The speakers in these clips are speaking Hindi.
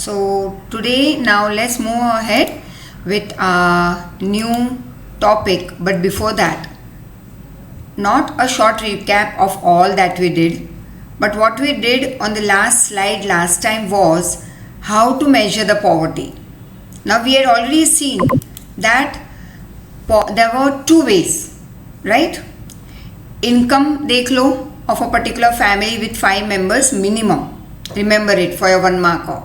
So today now let's move ahead with a new topic, but before that, not a short recap of all that we did, but what we did on the last slide last time was how to measure the poverty. Now we had already seen that there were two ways, right? Income dekh lo of a particular family with 5 members minimum. Remember it for your 1 marker.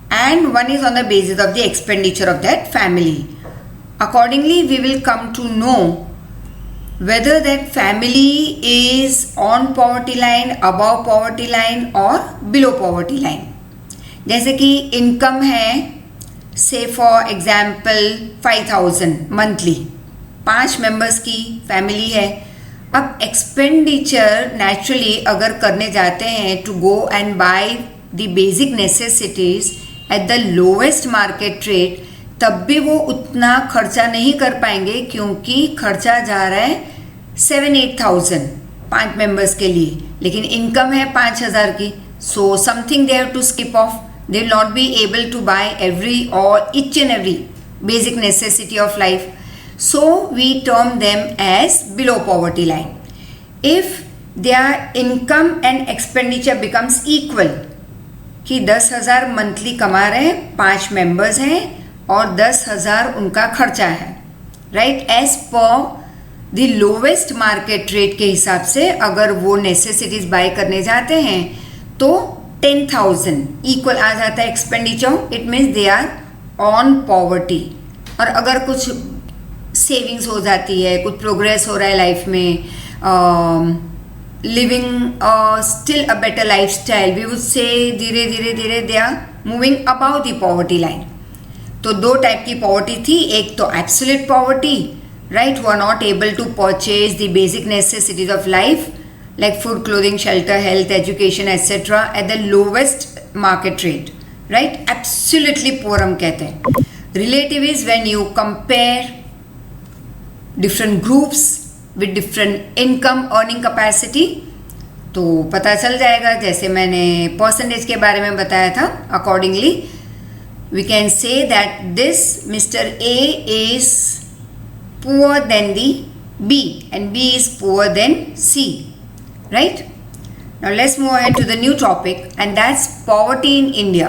And one is on the basis of the expenditure of that family. Accordingly, we will come to know whether that family is on poverty line, above poverty line or below poverty line. जैसे कि इनकम है से फॉर एग्जाम्पल 5,000 मंथली, 5 मेंबर्स की फैमिली है. अब एक्सपेंडिचर नेचुरली अगर करने जाते हैं to go and buy the basic necessities at the lowest market rate, तब भी वो उतना खर्चा नहीं कर पाएंगे क्योंकि खर्चा जा रहा है 7-8,000 5 मेंबर्स के लिए, लेकिन इनकम है 5,000 की. So something they have to skip off. They will not be able to buy every or each and every basic necessity of life. So we term them as below poverty line. If their income and expenditure becomes equal, कि 10,000 मंथली कमा रहे हैं, 5 मेंबर्स हैं और 10,000 उनका खर्चा है, right, as per the lowest market rate के हिसाब से अगर वो नेसेसिटीज बाय करने जाते हैं तो 10,000 इक्वल आ जाता है expenditure. It means they are on poverty. और अगर कुछ सेविंग्स हो जाती है, कुछ प्रोग्रेस हो रहा है लाइफ में, living still a better lifestyle, we would say धीरे धीरे धीरे they are moving about the poverty line. तो 2 टाइप की पॉवर्टी थी. एक तो absolute poverty, right, who are not able to purchase the basic necessities of life like food, clothing, shelter, health, education, etc. at the lowest market rate, right? Absolutely poor हम कहते हैं. Relative is when you compare different groups with different income earning capacity. तो पता चल जाएगा, जैसे मैंने परसेंटेज के बारे में बताया था. Accordingly, we can say that this Mr. A is poor than the B and B is poor than C. Right? Now let's move ahead to the new topic, and that's poverty in India.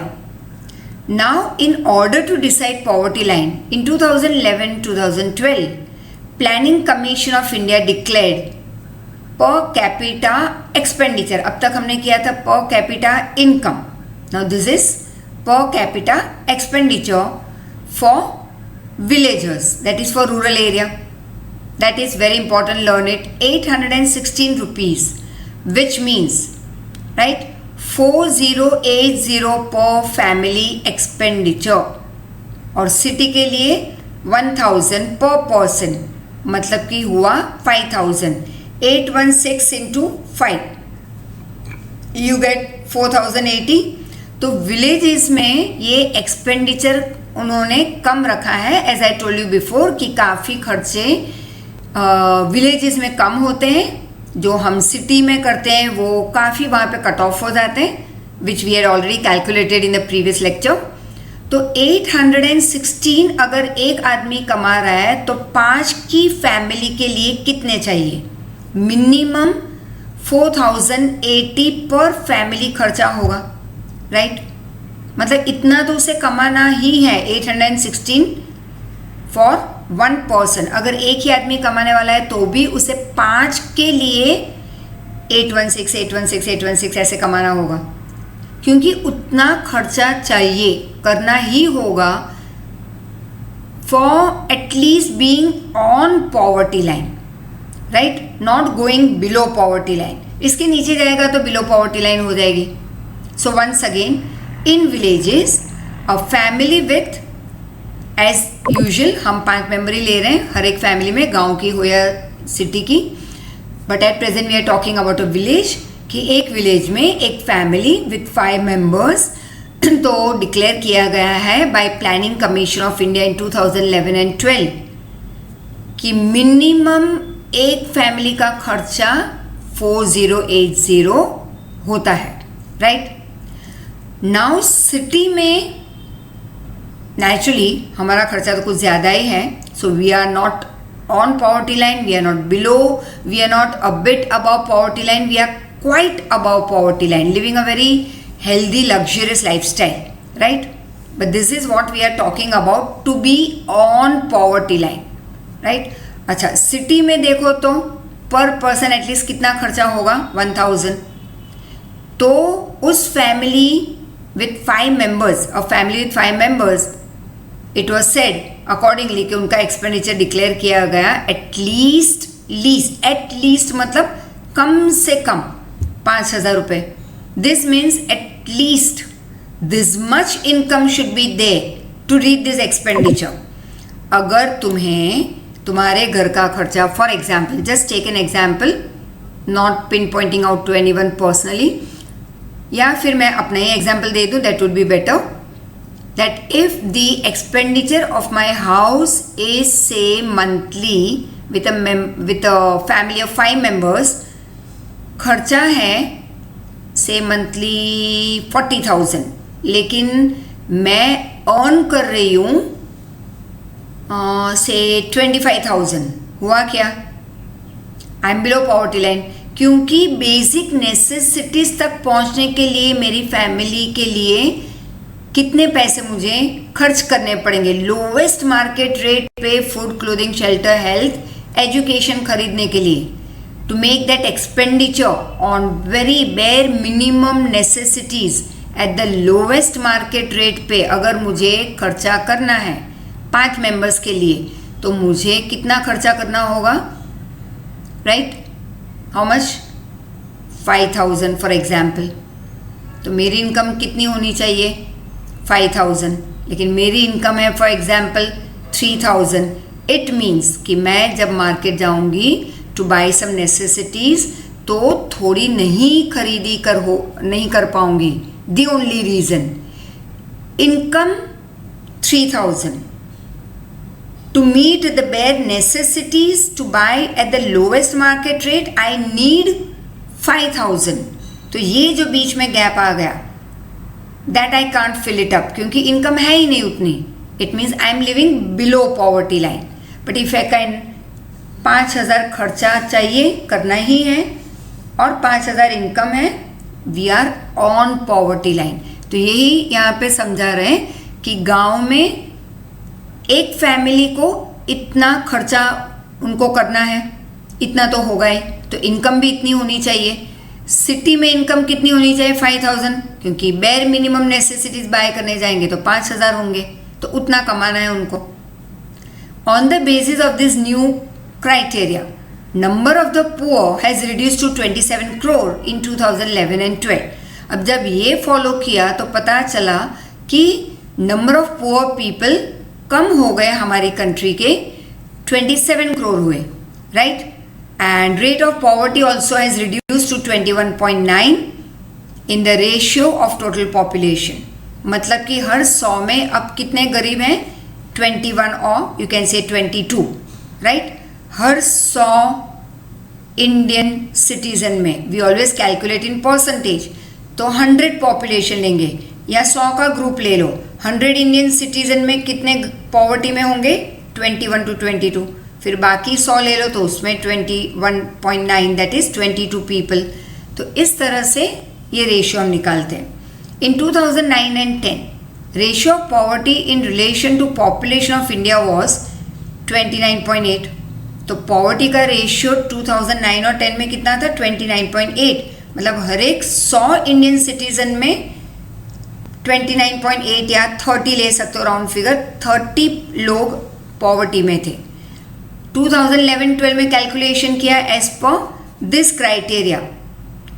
Now, in order to decide poverty line, in 2011-2012, Planning Commission of India declared per capita expenditure. अब तक हमने किया था per capita income. Now this is per capita expenditure for villagers, that is for rural area. That is very important, learn it. 816 rupees. Which means, right, 4080 per family expenditure. और सिटी के लिए 1000 per person, मतलब कि हुआ 5000. 816 into 5, you get 4080. तो विलेजेस में ये एक्सपेंडिचर उन्होंने कम रखा है, as I told you before, कि काफ़ी खर्चे विलेजेस में कम होते हैं. जो हम सिटी में करते हैं वो काफ़ी वहाँ पे कट ऑफ हो जाते हैं, which we had already calculated in the previous lecture. तो 816 अगर एक आदमी कमा रहा है तो 5 की फैमिली के लिए कितने चाहिए? मिनिमम 4080 पर फैमिली खर्चा होगा, राइट? मतलब इतना तो उसे कमाना ही है. 816 फॉर 1 पर्सन. अगर एक ही आदमी कमाने वाला है तो भी उसे 5 के लिए 816 ऐसे कमाना होगा, क्योंकि उतना खर्चा चाहिए, करना ही होगा for at least being on poverty line, right, not going below poverty line. इसके नीचे जाएगा तो बिलो पॉवर्टी लाइन हो जाएगी. So once again, in villages a family with, as usual हम 5 मेंबर ही ले रहे हैं हर एक फैमिली में, गांव की हो या सिटी की, but at present we are talking about a village, कि एक विलेज में एक फैमिली विथ 5 मेंबर्स तो डिक्लेयर किया गया है by planning commission of India in 2011 and 12 कि मिनिमम एक फैमिली का खर्चा 4080 होता है, राइट. नाउ सिटी में नेचुरली हमारा खर्चा तो कुछ ज़्यादा ही है. So we are not on poverty line, we are not below, we are not a bit above poverty line, we are quite above poverty line, living a very healthy luxurious lifestyle, right? But this is what we are talking about, to be on poverty line, right? अच्छा, सिटी में देखो तो पर पर्सन एटलीस्ट कितना खर्चा होगा? 1000. तो उस family with 5 members, a family with 5 members, it was said accordingly कि उनका एक्सपेंडिचर डिक्लेयर किया गया एटलीस्ट मतलब कम से कम 5000 रुपये. This means at least this much income should be there to read this expenditure. अगर तुम्हारे घर का खर्चा, for example, just take an example, not pin pointing out to anyone personally, या फिर मैं अपना ही एग्जाम्पल दे दूँ, that would be better. That if the expenditure of my house is say monthly with a family of 5 members, खर्चा है say monthly 40,000, लेकिन मैं earn कर रही हूँ say 25,000. हुआ क्या? I am below poverty line, क्योंकि बेसिक नेसेसिटीज तक पहुँचने के लिए मेरी फैमिली के लिए कितने पैसे मुझे खर्च करने पड़ेंगे? लोवेस्ट मार्केट रेट पे food, clothing, shelter, health, education खरीदने के लिए, to make that expenditure on very bare minimum necessities at the lowest market rate पे अगर मुझे खर्चा करना है 5 मेंबर्स के लिए, तो मुझे कितना खर्चा करना होगा? Right? How much? 5000 for example. तो मेरी इनकम कितनी होनी चाहिए? 5000, लेकिन मेरी इनकम है फॉर एग्जाम्पल 3000. इट मीन्स कि मैं जब मार्केट जाऊंगी टू बाई सम नेसेसिटीज तो थोड़ी नहीं कर पाऊंगी. The only reason, income 3000, to meet the bare necessities to buy at the lowest market rate I need 5000. तो ये जो बीच में गैप आ गया, that I can't fill it up, क्योंकि इनकम है ही नहीं उतनी. It means I am living below poverty line. But if I can 5000 खर्चा चाहिए, करना ही है, और 5000 इनकम है, we are on poverty line. तो यही यहाँ पे समझा रहे हैं कि गांव में एक फैमिली को इतना खर्चा उनको करना है, इतना तो होगा ही, तो इनकम भी इतनी होनी चाहिए. सिटी में इनकम कितनी होनी चाहिए? 5000, क्योंकि बेयर मिनिमम नेसेसिटीज बाय करने जाएंगे तो 5000 होंगे, तो उतना कमाना है उनको. On the basis of this new criteria, number of the poor has reduce to 27 crore in 2011 and 12. अब जब ये फॉलो किया तो पता चला कि number of poor people come हो गए हमारी कंट्री के, 27 crore हुए, right? And rate of poverty also has reduced to 21.9 in the ratio of total population. मतलब कि हर 100 में अब कितने गरीब हैं? 21 और यू कैन से 22, राइट? हर 100 इंडियन सिटीजन में, we always calculate in percentage, तो 100 पॉपुलेशन लेंगे या 100 का ग्रुप ले लो, 100 इंडियन सिटीजन में कितने पॉवर्टी में होंगे? 21 to 22. फिर बाकी 100 ले लो तो उसमें 21.9, दैट इज 22 पीपल. तो इस तरह से ये रेशियो हम निकालते हैं. In 2009 and 10, ratio of poverty in relation to population of India was 29.8. तो पॉवर्टी का रेशियो 2009 और 10 में कितना था? 29.8. मतलब हर एक 100 इंडियन सिटीजन में 29.8 या 30 ले सकते हो, राउंड फिगर, 30 लोग पॉवर्टी में थे. 2011-12 में कैलकुलेशन किया as per this criteria,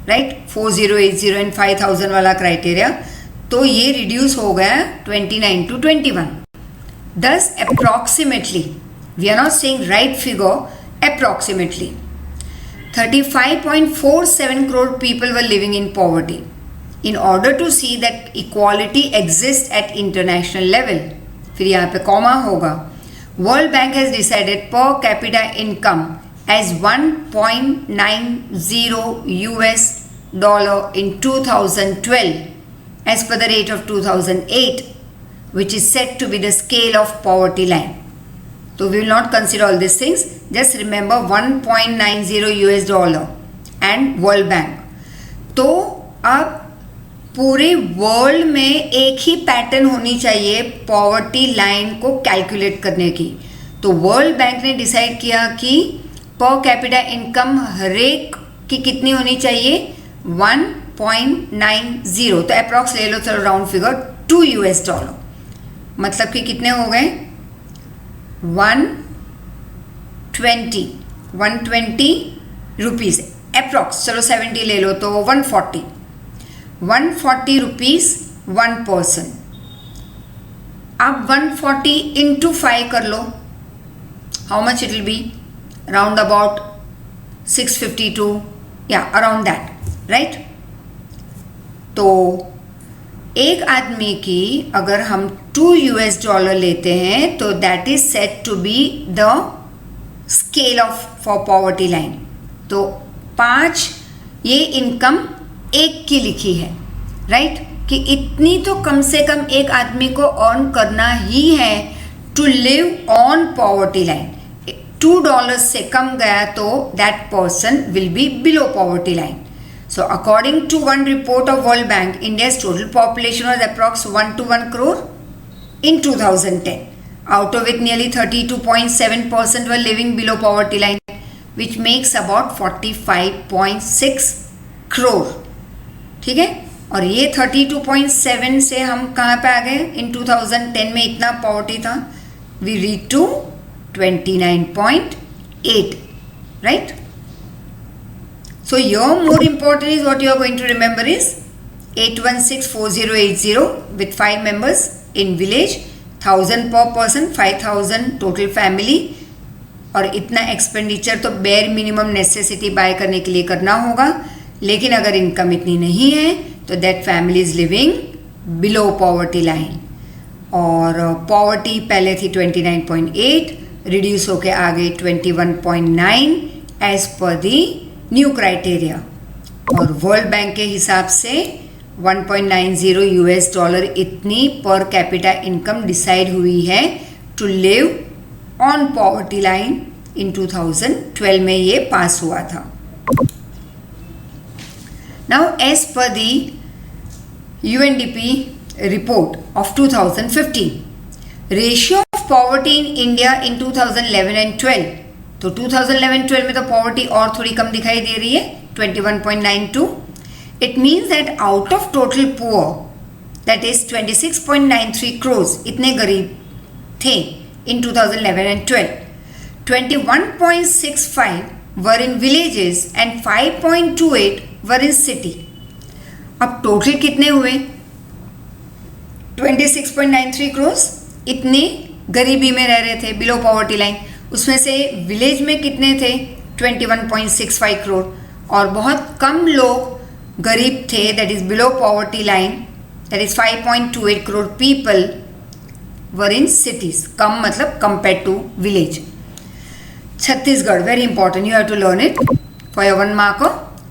right? 4080 and 5000 वाला क्राइटेरिया, तो ये रिड्यूस हो गया 29 to 21. Thus approximately, we are not saying right figure, approximately 35.47 crore people were living in poverty. In order to see that equality exists at international level, फिर यहाँ पे कॉमा होगा, World Bank has decided per capita income as $1.90 in 2012 as per the rate of 2008. which is said to be the scale of poverty line. So we will not consider all these things. Just remember 1.90 US dollar and World Bank. तो अब पूरे वर्ल्ड में एक ही पैटर्न होनी चाहिए पॉवर्टी लाइन को कैलकुलेट करने की. तो वर्ल्ड बैंक ने डिसाइड किया कि पर कैपिटा इनकम हरेक की कितनी होनी चाहिए 1.90. तो अप्रॉक्स ले लो, चलो राउंड फिगर 2 US डॉलर, मतलब कि कितने हो गए 120 रुपीज़ अप्रॉक्स. चलो 70 ले लो तो 140 रुपीज़ 1 पर्सन. अब 140 इंटू 5 कर लो, how much it will be, round about 652 या अराउंड दैट, राइट. तो एक आदमी की अगर हम 2 US डॉलर लेते हैं तो that is said to be the scale of for poverty line. तो 5 ये इनकम एक की लिखी है, राइट, कि इतनी तो कम से कम एक आदमी को अर्न करना ही है to live on poverty line. $2 से कम गया तो that person will be below poverty line. So according to one report of World Bank, India's total population was approx 1 to 1 crore in 2010. Out of it, nearly 32.7% were living below poverty line, which makes about 45.6 crore. ठीक है, और ये 32.7 से हम कहाँ पे आ गए इन 2010 में, इतना पॉवर्टी था, we reach to 29.8, right? So your more important is what you are going to remember is 8164080 with 5 members in village, 1000 per person, 5000 total family. और इतना एक्सपेंडिचर तो बेयर मिनिमम नेसेसिटी बाय करने के लिए करना होगा. लेकिन अगर इनकम इतनी नहीं है तो that family is living below poverty line. और पॉवर्टी पहले थी 29.8, रिड्यूस होके आ गई 21.9 एज पर दी न्यू क्राइटेरिया. और वर्ल्ड बैंक के हिसाब से 1.90 US डॉलर इतनी पर कैपिटा इनकम डिसाइड हुई है to live on poverty line. In 2012 में ये पास हुआ था. नाउ एज पर the UNDP report of 2015, ratio of poverty in India in 2011 and 12. तो 2011-12 में तो पॉवर्टी और थोड़ी कम दिखाई दे रही है 21.92. It means that out of total poor that is 26.93 crores इतने गरीब थे इन 2011 and 12. 21.65 were in villages and 5.28 were in city. अब टोटल कितने हुए 26.93 crores इतने गरीबी में रह रहे थे बिलो पॉवर्टी लाइन. उसमें से विलेज में कितने थे 21.65 करोड़, और बहुत कम लोग गरीब थे that is below poverty line, that is 5.28 crore people were in cities. कम मतलब compare to village. Chhattisgarh, very important, you have to learn it for your 1 mark.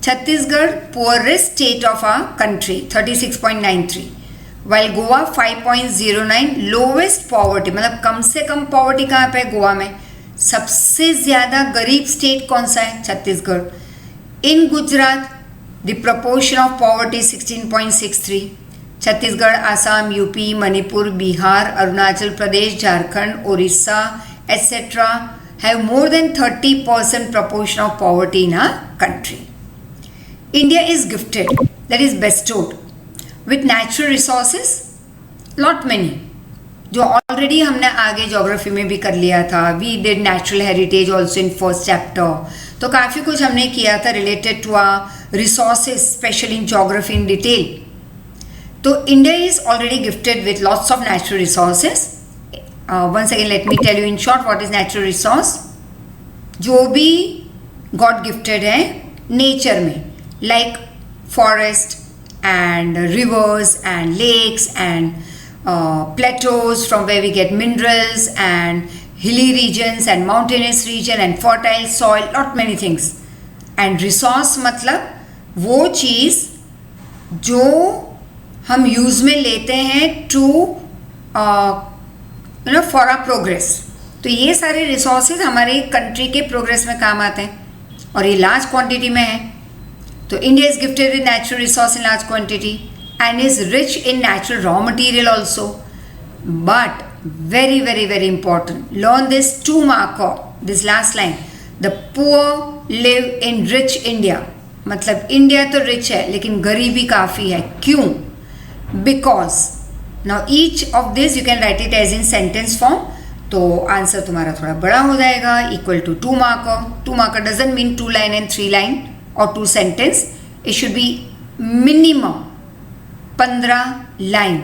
Chhattisgarh poorest state of a country 36.93, while Goa 5.09 lowest poverty, मतलब कम से कम पॉवर्टी कहाँ पे है गोवा में. सबसे ज़्यादा गरीब स्टेट कौन सा है Chhattisgarh. In Gujarat the proportion of poverty 16.63. Chhattisgarh, Assam, UP, Manipur, Bihar, Arunachal Pradesh, Jharkhand, Orissa etcetera have more than 30% proportion of poverty in our country. India is gifted, that is bestowed with natural resources, lot many, जो ऑलरेडी हमने आगे ज्योग्राफी में भी कर लिया था. We did natural heritage also in first chapter. तो काफ़ी कुछ हमने किया था related to a resources, especially in geography in detail. तो India is already gifted with lots of natural resources. Once again let me tell you in short what is natural resource. जो भी गॉड गिफ्टेड है नेचर में, like forest and rivers and lakes and plateaus from where we get minerals, and hilly regions and mountainous region and fertile soil, lot many things. And resource मतलब वो चीज़ जो हम यूज़ में लेते हैं टू फॉर आवर प्रोग्रेस। तो ये सारे रिसोर्सेज हमारे कंट्री के प्रोग्रेस में काम आते हैं और ये लार्ज क्वांटिटी में है। तो India is gifted with natural resource in large quantity and is rich in natural raw material also. But very, very, very important, learn this 2 marker, this last line, the poor live in rich India. मतलब इंडिया तो रिच है लेकिन गरीबी काफ़ी है। क्यों? Because now each of this you can write it as in sentence form. तो आंसर तुम्हारा थोड़ा बड़ा हो जाएगा, equal to 2 marker. 2 marker doesn't mean 2 line and 3 line or 2 sentence. It should be minimum 15 line.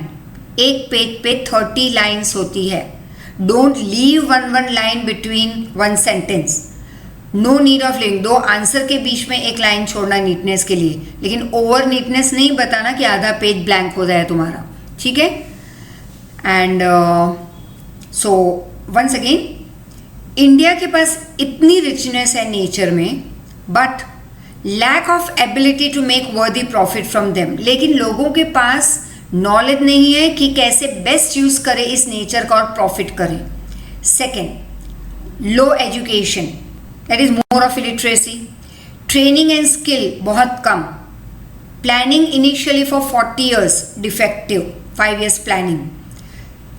एक पेज पे 30 लाइन्स होती है। Don't leave one line between 1 sentence. No need of living. 2 answer के बीच में एक लाइन छोड़ना नीटनेस के लिए, लेकिन ओवर नीटनेस नहीं बताना कि आधा पेज ब्लैंक हो जाए तुम्हारा, ठीक है। And so once again, India के पास इतनी रिचनेस है नेचर में, but lack of ability to make worthy profit from them. लेकिन लोगों के पास नॉलेज नहीं है कि कैसे बेस्ट यूज करें इस नेचर का और प्रॉफिट करें। Second, low education, that is more of illiteracy. Training and skill बहुत कम। Planning initially for 40 years defective, 5 years planning.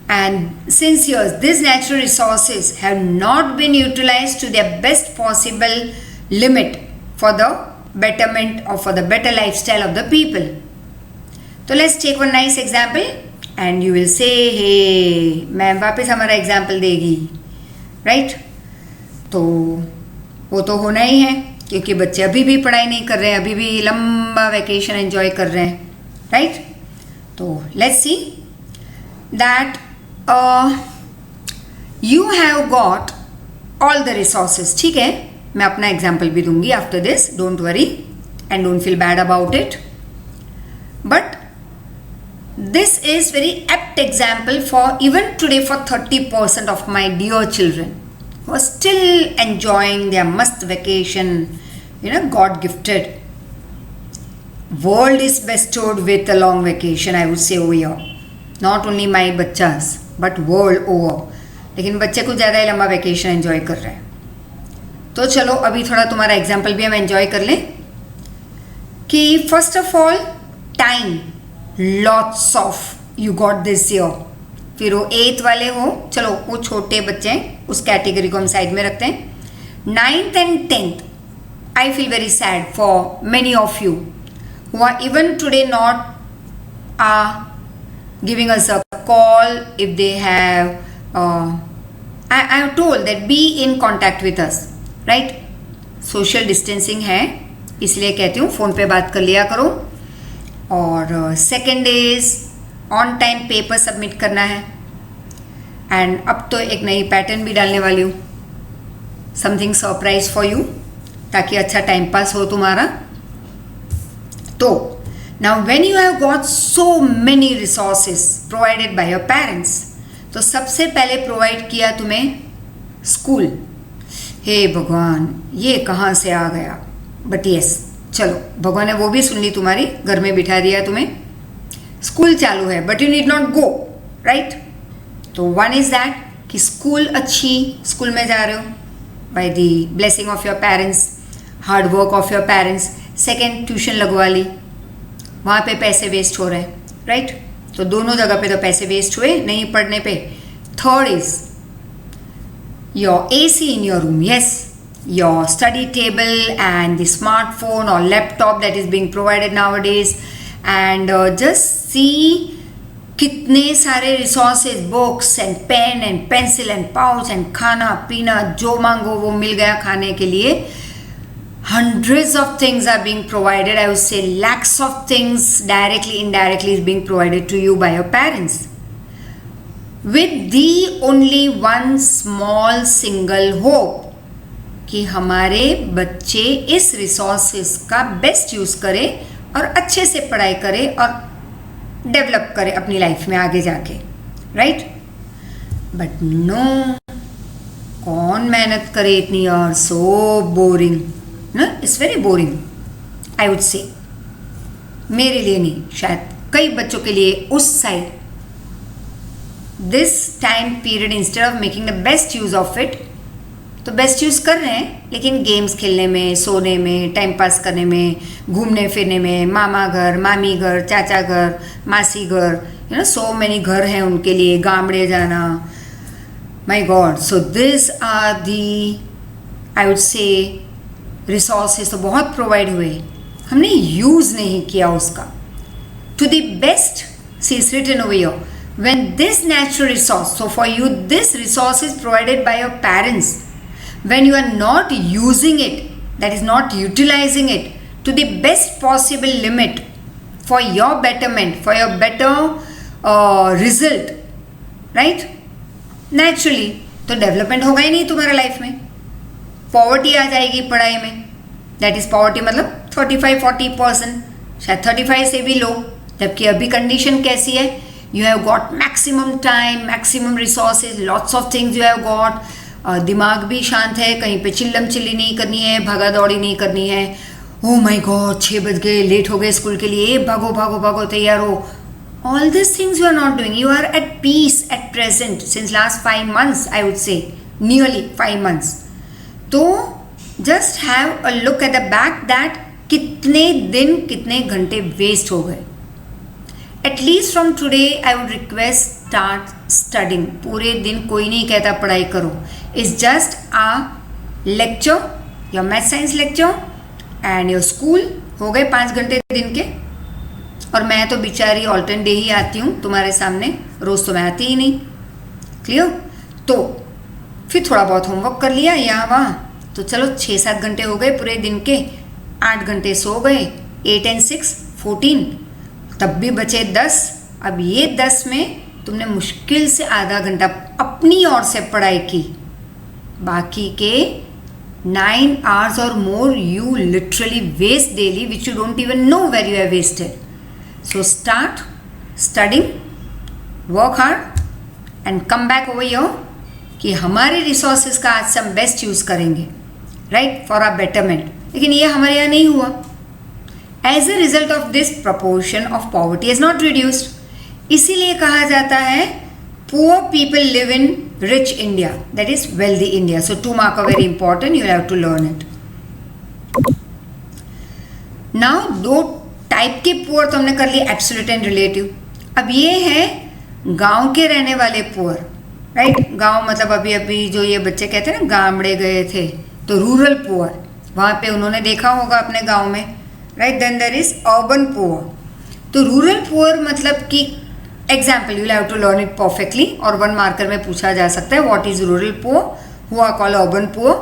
And since years, these natural resources have not been utilized to their best possible limit for the betterment or for the better lifestyle of the people. So let's take one nice example and you will say, hey, ma'am वापस हमारा एग्जाम्पल देगी, राइट? तो वो तो होना ही है क्योंकि बच्चे अभी भी पढ़ाई नहीं कर रहे हैं, अभी भी लंबा वैकेशन एंजॉय कर रहे हैं, राइट? तो let's see that you have got all the resources, ठीक है। मैं अपना एग्जाम्पल भी दूंगी after this, don't worry and don't feel bad about it. But this is very apt example for even today for 30% of my dear children who are still enjoying their must vacation, God gifted. World is bestowed with a long vacation, I would say over here. Not only my बच्चास but world over. लेकिन बच्चे कुछ ज़्यादा ही लंबा वेकेशन एंजॉय कर रहे हैं। तो चलो अभी थोड़ा तुम्हारा एग्जाम्पल भी हम एंजॉय कर लें कि first of all time, lots of you got this year. फिर वो 8th वाले हो, चलो वो छोटे बच्चे हैं, उस कैटेगरी को हम साइड में रखते हैं। 9th and 10th, I feel very sad for many of you who are even today not giving us a call if they have I have told that be in contact with us, right? Social distancing है इसलिए कहती हूँ फ़ोन पे बात कर लिया करो। और second is on time paper submit करना है। एंड अब तो एक नई पैटर्न भी डालने वाली हूँ, समथिंग सरप्राइज फॉर यू, ताकि अच्छा टाइम पास हो तुम्हारा। तो now when you have got so many resources provided by your parents, तो सबसे पहले प्रोवाइड किया तुम्हें स्कूल। हे भगवान ये कहाँ से आ गया, बट यस चलो भगवान ने वो भी सुन ली तुम्हारी, घर में बिठा दिया तुम्हें, स्कूल चालू है but you need not go, right? तो वन इज दैट कि स्कूल अच्छी स्कूल में जा रहे हो by the blessing of your parents, hard work of your parents. Second, tuition लगवा ली, वहाँ पे पैसे वेस्ट हो रहे हैं, राइट? तो दोनों जगह पे तो पैसे वेस्ट हुए नहीं पढ़ने पे। Third is your AC in your room, yes, your study table and the smartphone or laptop that is being provided nowadays, and just see कितने सारे resources, books and pen and pencil and pouch and खाना पीना जो मांगो वो मिल गया खाने के लिए। Hundreds of things are being provided, I would say lakhs of things directly, indirectly is being provided to you by your parents. With the only one small single hope कि हमारे बच्चे इस रिसोर्सेज का बेस्ट यूज़ करें और अच्छे से पढ़ाई करें और डेवलप करें अपनी लाइफ में आगे जाके, राइट? बट नो, कौन मेहनत करे इतनी, और सो बोरिंग ना, it's very boring I would से। मेरे लिए नहीं, शायद कई बच्चों के लिए उस side this time period instead of making the best use of it, तो बेस्ट यूज़ कर रहे हैं लेकिन गेम्स खेलने में, सोने में, टाइम पास करने में, घूमने फिरने में, मामा घर, मामी घर, चाचा घर, मासी घर, यू नो सो मैनी घर हैं उनके लिए, गामड़े जाना, my god. So this are the I would say resources तो बहुत प्रोवाइड हुए, हमने यूज़ नहीं किया उसका to the best. See is written over here, when this natural resource, so for you this resource is provided by your parents, when you are not using it, that is not utilizing it to the best possible limit for your betterment, for your better result, right? Naturally तो डेवलपमेंट होगा ही नहीं तुम्हारा लाइफ में, पॉवर्टी आ जाएगी पढ़ाई में. दैट इज पॉवर्टी मतलब 35-40%, शायद 35 से भी लो. जबकि अभी कंडीशन कैसी है, you have got maximum time, maximum resources, lots of things you have got. दिमाग भी शांत है, कहीं पे चिल्लम चिल्ली नहीं करनी है, भागा दौड़ी नहीं करनी है. ओह माय गॉड 6 बज गए, लेट हो गए स्कूल के लिए, भागो भागो भागो तैयार हो. All these things you are not doing. You are at peace at present since last 5 months, I would say, nearly 5 months. तो just have a look at the back that कितने दिन कितने घंटे वेस्ट हो गए. At least from today I would request start studying. पूरे दिन कोई नहीं कहता पढ़ाई करो. It's just a lecture, your math science lecture and your school. हो गए 5 घंटे दिन के. और मैं तो बेचारी ऑल्टरनेट डे ही आती हूँ तुम्हारे सामने, रोज़ तो मैं आती ही नहीं. क्लियर? तो फिर थोड़ा बहुत होमवर्क कर लिया यहाँ वहाँ, तो चलो 6-7 घंटे हो गए पूरे दिन के. 8 घंटे सो गए, 8 and 6 14, तब भी बचे 10. अब ये 10 में तुमने मुश्किल से आधा घंटा अपनी ओर से पढ़ाई की. बाकी के 9 hours or more you literally waste daily, which you don't even know where you have wasted. So start studying, work hard and come back over here कि हमारे रिसोर्सेज का आज से हम बेस्ट यूज़ करेंगे, राइट, फॉर आवर बेटरमेंट. लेकिन ये हमारे यहाँ नहीं हुआ. As a result of this, proportion of poverty has not reduced. इसीलिए कहा जाता है poor people live in rich India, that is wealthy India. So 2 marks are very important, you have to learn it. Now 2 type के पुअर तो हमने कर लिए, एब्सोल्यूट एंड रिलेटिव. अब ये है गांव के रहने वाले पुअर, राइट. गांव मतलब अभी अभी जो ये बच्चे कहते हैं ना गामड़े गए थे, तो रूरल पुअर वहाँ पे उन्होंने देखा होगा अपने गांव में, right. Then there is urban poor. तो रूरल पुअर मतलब कि example you have to learn it perfectly, और 1 मार्कर में पूछा जा सकता है what is rural poor, who are called urban poor.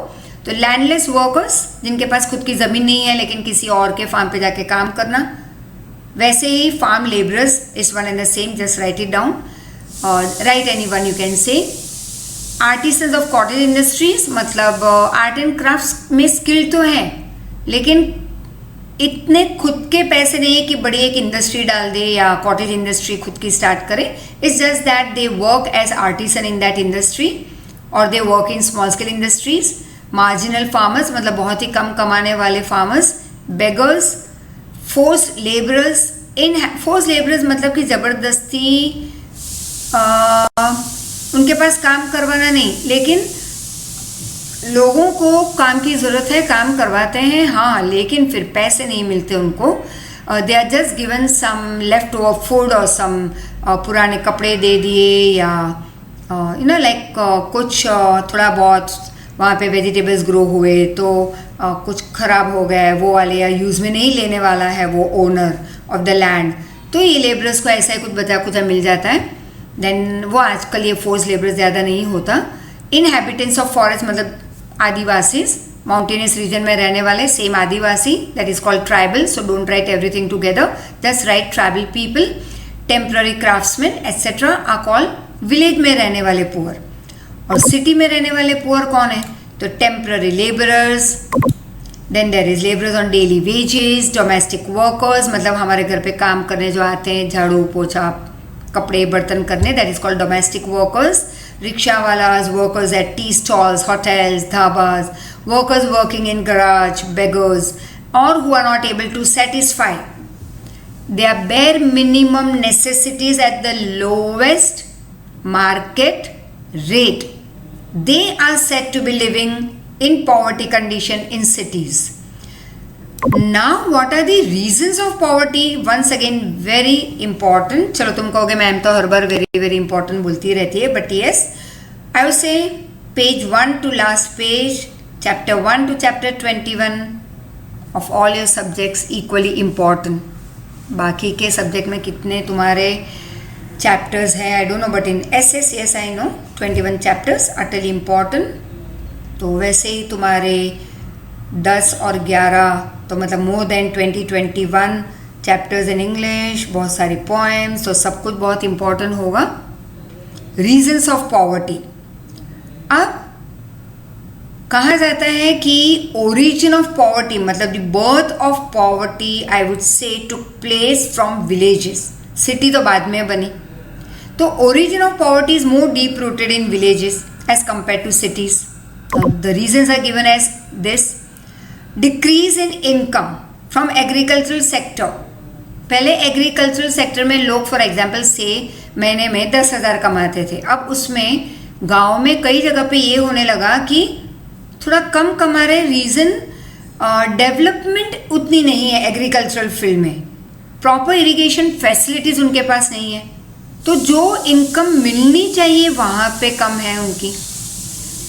तो लैंडलेस वर्कर्स, जिनके पास खुद की ज़मीन नहीं है लेकिन किसी और के फार्म पे जाके काम करना. वैसे ही farm labourers is one and the same, just write it down और write any one you can say. Artisans of cottage industries मतलब आर्ट एंड क्राफ्ट में स्किल तो है लेकिन इतने खुद के पैसे नहीं है कि बड़ी एक इंडस्ट्री डाल दे या कॉटेज इंडस्ट्री खुद की स्टार्ट करे. It's just that they work as artisan in that industry और they work in small scale industries. Marginal farmers मतलब बहुत ही कम कमाने वाले farmers. Beggars, forced labourers. In forced labourers मतलब कि ज़बरदस्ती उनके पास काम करवाना नहीं, लेकिन लोगों को काम की ज़रूरत है, काम करवाते हैं हाँ, लेकिन फिर पैसे नहीं मिलते उनको. They are just given some left over food और सम पुराने कपड़े दे दिए या यू नो लाइक कुछ थोड़ा बहुत वहाँ पे वेजिटेबल्स ग्रो हुए तो कुछ ख़राब हो गया है वो वाले, या यूज़ में नहीं लेने वाला है वो ओनर ऑफ द लैंड, तो ये लेबरर्स को ऐसा ही कुछ बचा कुछ मिल जाता है. देन वो आजकल ये फोर्स लेबरर्स ज़्यादा नहीं होता. इनहैबिटेंट्स ऑफ फॉरेस्ट मतलब आदिवासीज, माउंटेनियस रीजन में रहने वाले, सेम आदिवासी, that is called tribal. So don't write everything together, just write tribal people. Temporary craftsman etcetera are called village में रहने वाले पुअर. और सिटी में रहने वाले पुअर कौन है? तो temporary labourers. Then there is labourers on daily wages. Domestic workers मतलब हमारे घर पे काम करने जो आते हैं, झाड़ू पोछा कपड़े बर्तन करने, that is called domestic workers. Rickshaw wallahs, workers at tea stalls, hotels, dhabas, workers working in garages, beggars और who are not able to satisfy their bare minimum necessities at the lowest market rate. They are said to be living in poverty condition in cities. Now what are the reasons of poverty? Once again very important. चलो तुम कहोगे मैम तो हर बार very very important बोलती रहती है, but yes, I would say page 1 to last page, chapter 1 to chapter 21 of all your subjects equally important. बाकी के सब्जेक्ट में कितने तुम्हारे चैप्टर्स हैं I don't know, but in SS yes I know 21 chapters utterly important. तो वैसे ही तुम्हारे 10 और 11 तो मतलब more than 21 chapters in English, बहुत सारी पोएम्स, तो सब कुछ बहुत इंपॉर्टेंट होगा. Reasons of poverty. अब कहा जाता है कि ओरिजिन ऑफ पॉवर्टी मतलब the birth of poverty I would say took place from villages. City तो बाद में बनी. तो origin of poverty is more deep rooted in villages as compare to cities. The reasons are given as this. Decrease in income from agricultural sector. पहले एग्रीकल्चरल सेक्टर में लोग फॉर एग्जाम्पल से महीने में 10,000 कमाते थे. अब उसमें गांव में कई जगह पे ये होने लगा कि थोड़ा कम कमा रहे. रीज़न डेवलपमेंट उतनी नहीं है एग्रीकल्चरल फील्ड में. प्रॉपर इरिगेशन फैसिलिटीज़ उनके पास नहीं है. तो जो इनकम मिलनी चाहिए वहाँ पे कम है उनकी.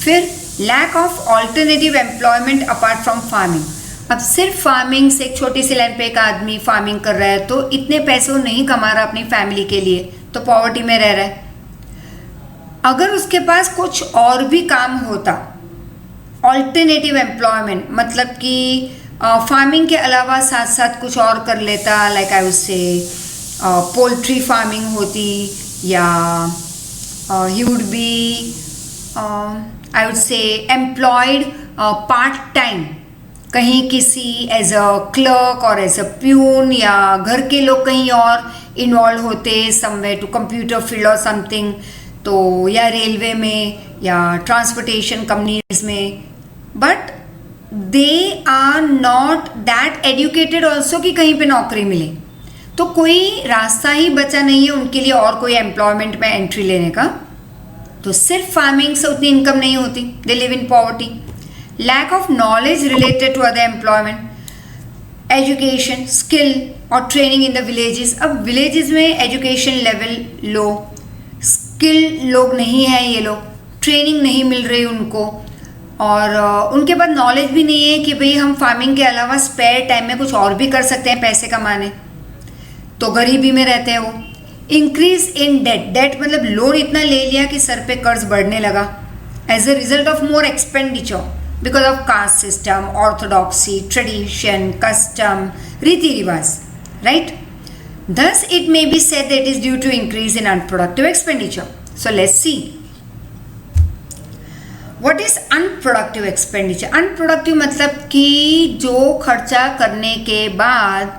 फिर lack of alternative employment apart from farming. अब सिर्फ फार्मिंग से एक छोटी सी लैंड पे एक आदमी फार्मिंग कर रहा है तो इतने पैसे वो नहीं कमा रहा अपनी फैमिली के लिए, तो पॉवर्टी में रह रहा है. अगर उसके पास कुछ और भी काम होता, ऑल्टरनेटिव एम्प्लॉयमेंट मतलब कि फार्मिंग के अलावा साथ साथ कुछ और कर लेता, like I would say poultry farming होती, या he would be I would say employed part time कहीं किसी एज अ क्लर्क और एज अ प्यून, या घर के लोग कहीं और इन्वॉल्व होते समवेयर टू कंप्यूटर फील्ड और समथिंग, तो या रेलवे में या ट्रांसपोर्टेशन कंपनीज में. But they are not that educated also कि कहीं पे नौकरी मिले. तो कोई रास्ता ही बचा नहीं है उनके लिए और कोई एम्प्लॉयमेंट में एंट्री लेने का. तो सिर्फ फार्मिंग से उतनी इनकम नहीं होती. They live in poverty. Lack of knowledge related to other employment, education, skill और ट्रेनिंग इन द विलेजेस. अब विलेजेस में एजुकेशन लेवल लो, स्किल लोग नहीं हैं ये लोग, ट्रेनिंग नहीं मिल रही उनको, और उनके पास नॉलेज भी नहीं है कि भाई हम फार्मिंग के अलावा स्पेयर टाइम में कुछ और भी कर सकते हैं पैसे कमाने. तो गरीबी में रहते हैं वो. Increase in debt. डेट मतलब लोन इतना ले लिया कि सर पे कर्ज बढ़ने लगा as a result of more expenditure because of caste system, orthodoxy, tradition, custom, रीति रिवाज, right. Thus, it may be said that it is due to increase in unproductive expenditure. So, let's see. What is unproductive expenditure? Unproductive मतलब कि जो खर्चा करने के बाद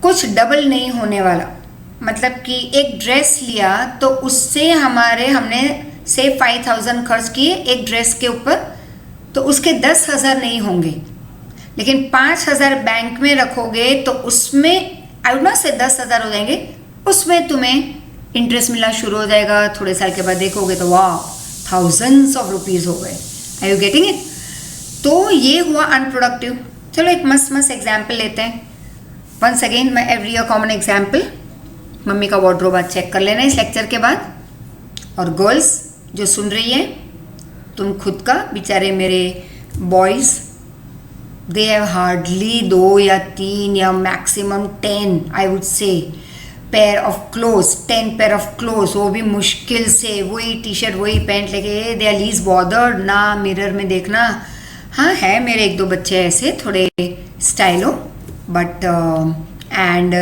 कुछ डबल नहीं होने वाला. मतलब कि एक ड्रेस लिया तो उससे हमने से 5,000 खर्च किए एक ड्रेस के ऊपर, तो उसके 10,000 नहीं होंगे. लेकिन 5,000 बैंक में रखोगे तो उसमें आई वुड नॉट से 10,000 हो जाएंगे. उसमें तुम्हें इंटरेस्ट मिलना शुरू हो जाएगा. थोड़े साल के बाद देखोगे तो वाह, थाउजेंड्स ऑफ रुपीज़ हो गए. Are you getting it? तो ये हुआ अनप्रोडक्टिव. चलो एक मस्त एग्जाम्पल लेते हैं. Once again my every common example. Mummy का वार्डरोब आज चेक कर लेना इस लेक्चर के बाद. और गर्ल्स जो सुन रही है, तुम खुद का, बेचारे मेरे बॉयज़, they have hardly 2 या 3 या maximum 10 I would say pair of clothes, 10 pair of clothes. वो भी मुश्किल से वही टी शर्ट वही पैंट लेके they are least bothered ना मिरर में देखना. हाँ है मेरे 1-2 बच्चे ऐसे थोड़े Stylo, but and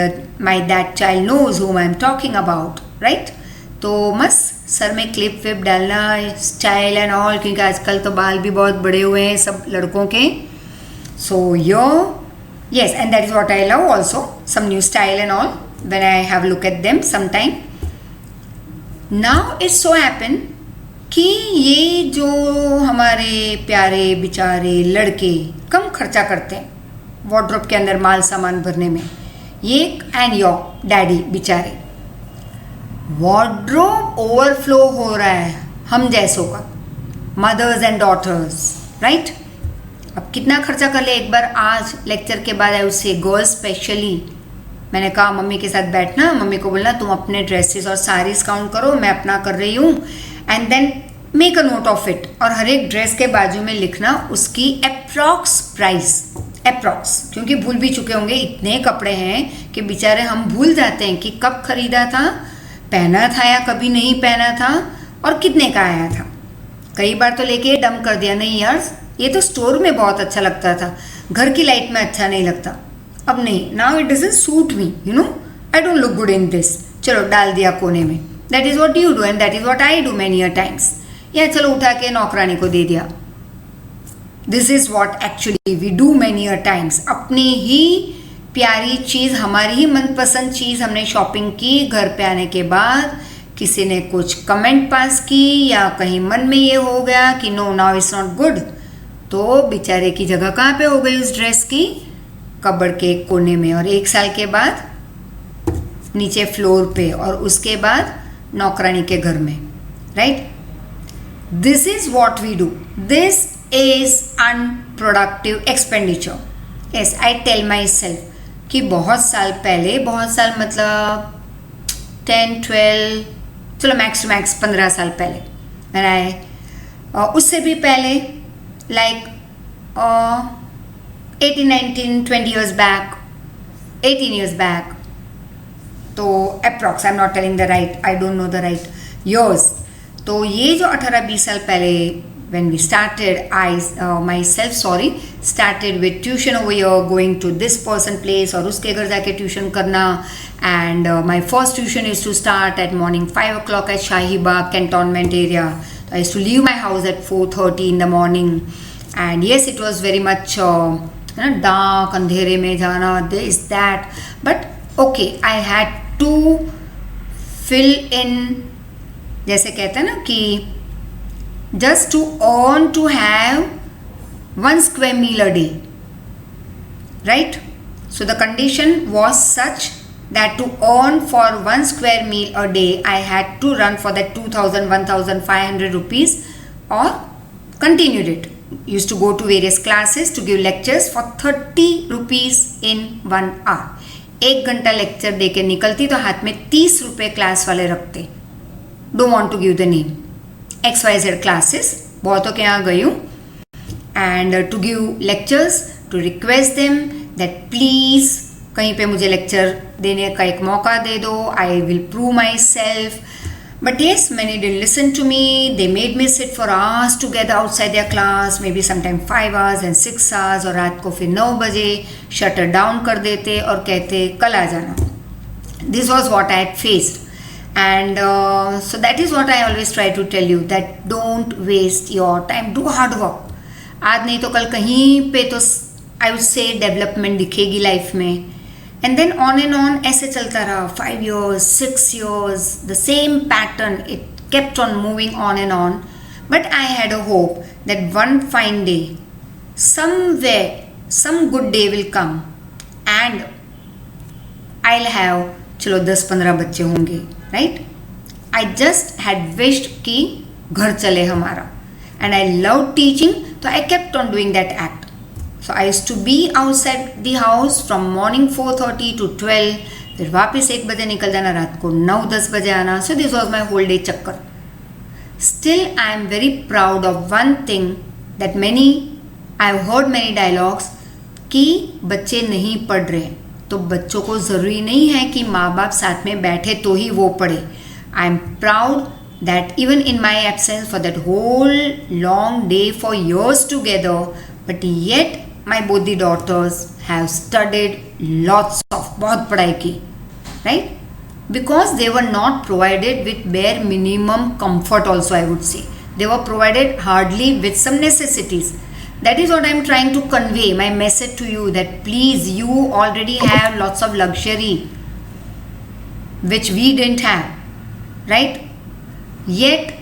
my that child knows whom I am talking about, right? तो मस्त सर में क्लिप विप डालना, स्टाइल एंड ऑल, क्योंकि आजकल तो बाल भी बहुत बड़े हुए हैं सब लड़कों के. So yes, and that is what I love also, some new style and all when I have a look at them sometime. Now it so happen कि ये जो हमारे प्यारे बेचारे लड़के कम खर्चा करते हैं वार्डरोब के अंदर माल सामान भरने में, ये एंड योर डैडी बेचारे वार्डरोब ओवरफ्लो हो रहा है हम जैसों का, मदर्स एंड डॉटर्स, राइट। अब कितना खर्चा कर ले एक बार आज लेक्चर के बाद, आई उससे गर्ल्स स्पेशली मैंने कहा मम्मी के साथ बैठना, मम्मी को बोलना तुम अपने ड्रेसेस और साड़ीज काउंट करो, मैं अपना कर रही हूँ, and then make a note of it, और हर एक ड्रेस के बाजू में लिखना उसकी अप्रॉक्स प्राइस, अप्रॉक्स, क्योंकि भूल भी चुके होंगे, इतने कपड़े हैं कि बेचारे हम भूल जाते हैं कि कब खरीदा था, पहना था या कभी नहीं पहना था, और कितने का आया था। कई बार तो लेके डम कर दिया, नहीं यार ये तो स्टोर में बहुत अच्छा लगता था, घर की लाइट में अच्छा नहीं लगता, अब नहीं, now it doesn't suit me, you know, I don't look good in this, चलो डाल दिया कोने में। That is what you do and that is what I do many a times, या चलो उठा के नौकरानी को दे दिया। This is what actually we do many a times. अपनी ही प्यारी चीज़, हमारी ही मनपसंद चीज़ हमने शॉपिंग की, घर पे आने के बाद किसी ने कुछ कमेंट पास की या कहीं मन में ये हो गया कि no now it's not good, तो बेचारे की जगह कहाँ पे हो गई उस ड्रेस की, कबर्ड के एक कोने में, और 1 साल के बाद नीचे फ्लोर पे, और उसके बाद नौकरानी के घर में, right. This is what we do, this is unproductive expenditure. Yes, I tell myself कि बहुत साल पहले, बहुत साल मतलब 10, 12, चलो मैक्स टू मैक्स 15 साल पहले, मैंने उससे भी पहले like 18, 19, 20 years back, 18 years back, तो approx, I am not telling the right, I don't know the right years, तो ये जो 18-20 साल पहले when we started, myself started with tuition over here, going to this person place और उसके घर जाके ट्यूशन करना, and my first tuition used to start at morning 5 o'clock at Shahi Bagh cantonment area. So I used to leave my house at 4:30 in the morning, and yes, it was very much dark, अंधेरे में जाना, this that, but okay, I had to fill in, जैसे कहते हैं ना कि just to earn to have 1 square meal a day, right? So the condition was such that to earn for 1 square meal a day, I had to run for that 2,000, 1,500 rupees, or continued it. Used to go to various classes to give lectures for 30 rupees in 1 hour. 1 घंटा लेक्चर दे के निकलती तो हाथ में 30 रुपये क्लास वाले रखते. Don't want to give the name. XYZ classes, बहुतों के यहाँ गई हूँ, and to give lectures, to request them that please कहीं पे मुझे लेक्चर देने का एक मौका दे दो, I will prove myself. But yes, many didn't listen to me. They made me sit for hours together outside their class, maybe sometimes 5 hours and 6 hours, और रात को फिर 9 बजे शटर डाउन कर देते और कहते कल आ जाना. This was what I had faced. And so that is what I always try to tell you, that don't waste your time, do hard work. आज नहीं तो कल कहीं पे तो I would say development दिखेगी लाइफ में. And then on ऐसे चलता रहा 5 years, 6 years, the same pattern, it kept on moving on. But I had a hope that one fine day, somewhere, some good day will come and I'll have चलो 10-15 बच्चे होंगे, right. I just had wished कि घर चले हमारा, एंड आई लव टीचिंग, तो I kept on doing that act. So I used to be outside the house from morning 4:30 to 12, फिर वापस 1 बजे निकल जाना, रात को 9-10 बजे आना. So this was my whole day चक्कर. Still I am very proud of one thing, that many I have heard many dialogues कि बच्चे नहीं पढ़ रहे, तो बच्चों को ज़रूरी नहीं है कि माँ बाप साथ में बैठे तो ही वो पढ़े. I am proud that even in my absence for that whole long day for years together, but yet my both the daughters have studied lots of, बहुत पढ़ाई की, right? Because they were not provided with bare minimum comfort also, I would say. They were provided hardly with some necessities. That is what I am trying to convey, my message to you, that please, you already have lots of luxury which we didn't have, right? Yet